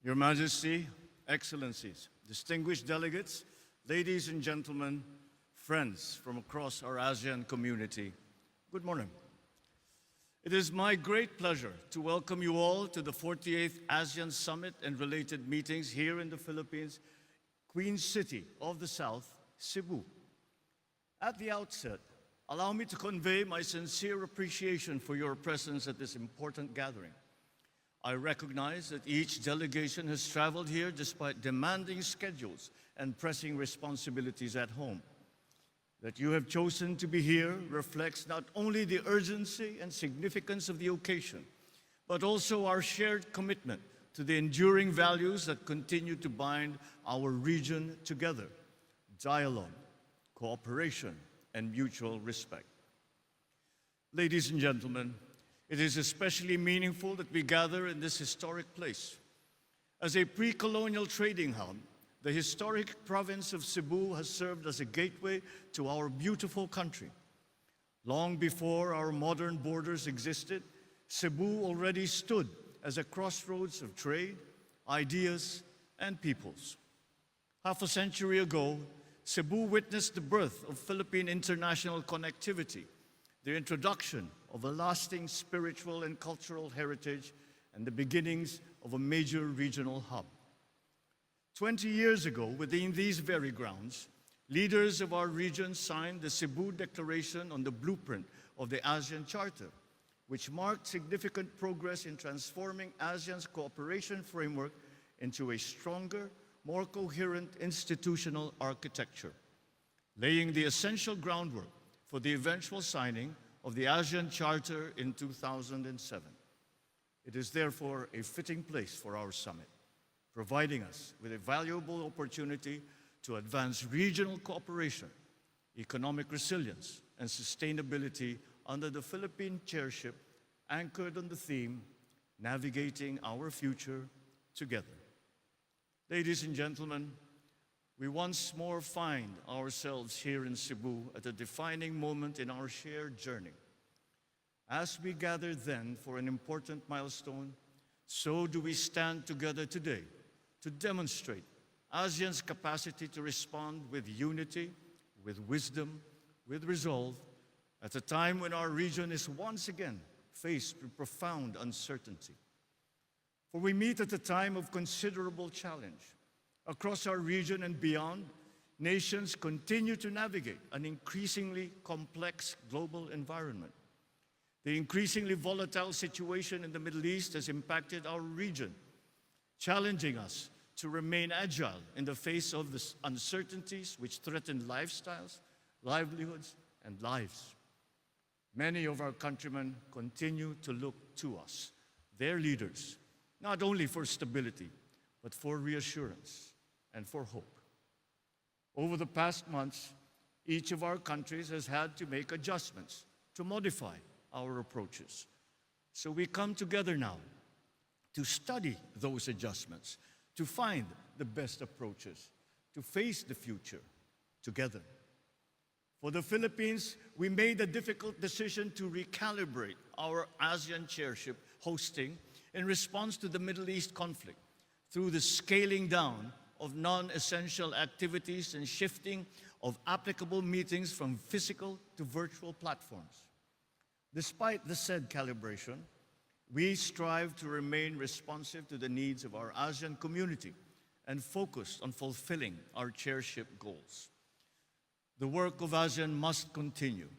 Your Majesty, Excellencies, distinguished delegates, ladies and gentlemen, friends from across our ASEAN community, good morning. It is my great pleasure to welcome you all to the 48th ASEAN Summit and related meetings here in the Philippines, Queen City of the South, Cebu. At the outset, allow me to convey my sincere appreciation for your presence at this important gathering. I recognize that each delegation has traveled here despite demanding schedules and pressing responsibilities at home. That you have chosen to be here reflects not only the urgency and significance of the occasion, but also our shared commitment to the enduring values that continue to bind our region together: dialogue, cooperation, and mutual respect. Ladies and gentlemen, it is especially meaningful that we gather in this historic place. As a pre-colonial trading hub, the historic province of Cebu has served as a gateway to our beautiful country. Long before our modern borders existed, Cebu already stood as a crossroads of trade, ideas, and peoples. Half a century ago, Cebu witnessed the birth of Philippine international connectivity, the introduction of a lasting spiritual and cultural heritage, and the beginnings of a major regional hub. 20 years ago, within these very grounds, leaders of our region signed the Cebu Declaration on the blueprint of the ASEAN Charter, which marked significant progress in transforming ASEAN's cooperation framework into a stronger, more coherent institutional architecture, laying the essential groundwork for the eventual signing of the ASEAN Charter in 2007. It is therefore a fitting place for our summit, providing us with a valuable opportunity to advance regional cooperation, economic resilience, and sustainability under the Philippine chairship, anchored on the theme, Navigating Our Future Together. Ladies and gentlemen, we once more find ourselves here in Cebu at a defining moment in our shared journey. As we gather then for an important milestone, so do we stand together today to demonstrate ASEAN's capacity to respond with unity, with wisdom, with resolve, at a time when our region is once again faced with profound uncertainty. For we meet at a time of considerable challenge. Across our region and beyond, nations continue to navigate an increasingly complex global environment. The increasingly volatile situation in the Middle East has impacted our region, challenging us to remain agile in the face of the uncertainties which threaten lifestyles, livelihoods, and lives. Many of our countrymen continue to look to us, their leaders, not only for stability, but for reassurance and for hope. Over the past months, each of our countries has had to make adjustments to modify our approaches. So we come together now to study those adjustments, to find the best approaches, to face the future together. For the Philippines, we made the difficult decision to recalibrate our ASEAN chairship hosting in response to the Middle East conflict through the scaling down of non-essential activities and shifting of applicable meetings from physical to virtual platforms. Despite the said calibration, we strive to remain responsive to the needs of our ASEAN community and focused on fulfilling our chairship goals. The work of ASEAN must continue,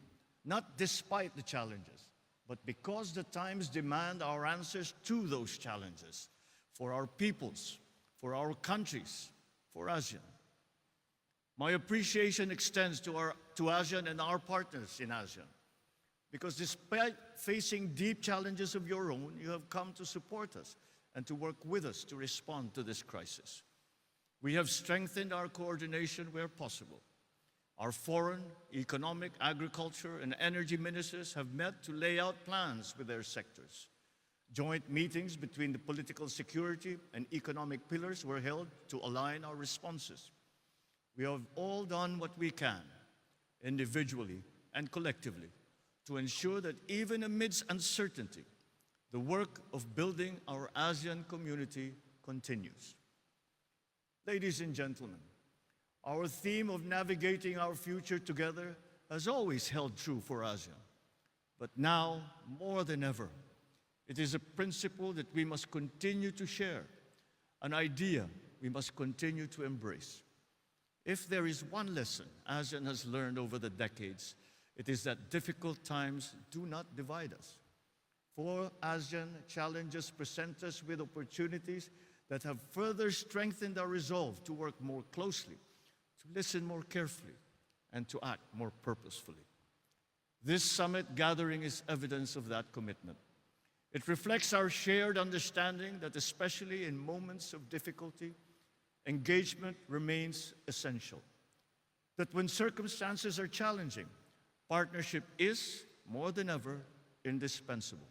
not despite the challenges, but because the times demand our answers to those challenges, for our peoples, for our countries, for ASEAN. My appreciation extends to ASEAN and our partners in ASEAN, because despite facing deep challenges of your own, you have come to support us and to work with us to respond to this crisis. We have strengthened our coordination where possible. Our foreign, economic, agriculture, and energy ministers have met to lay out plans with their sectors. Joint meetings between the political security and economic pillars were held to align our responses. We have all done what we can, individually and collectively, to ensure that even amidst uncertainty, the work of building our ASEAN community continues. Ladies and gentlemen, our theme of navigating our future together has always held true for ASEAN. But now, more than ever, it is a principle that we must continue to share, an idea we must continue to embrace. If there is one lesson ASEAN has learned over the decades, it is that difficult times do not divide us. For ASEAN, challenges present us with opportunities that have further strengthened our resolve to work more closely, to listen more carefully, and to act more purposefully. This summit gathering is evidence of that commitment. It reflects our shared understanding that especially in moments of difficulty, engagement remains essential. That when circumstances are challenging, partnership is, more than ever, indispensable.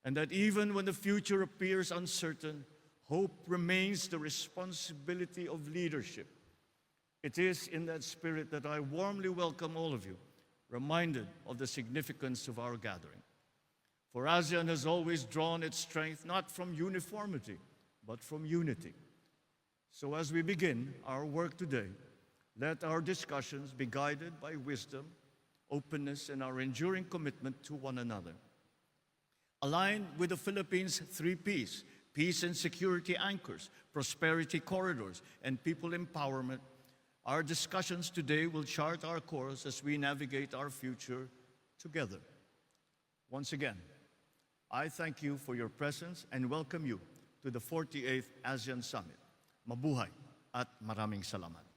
And that even when the future appears uncertain, hope remains the responsibility of leadership. It is in that spirit that I warmly welcome all of you, reminded of the significance of our gathering. For ASEAN has always drawn its strength not from uniformity, but from unity. So as we begin our work today, let our discussions be guided by wisdom, openness, and our enduring commitment to one another. Aligned with the Philippines' 3 Ps, peace and security anchors, prosperity corridors, and people empowerment, our discussions today will chart our course as we navigate our future together. Once again, I thank you for your presence and welcome you to the 48th ASEAN Summit. Mabuhay at maraming salamat.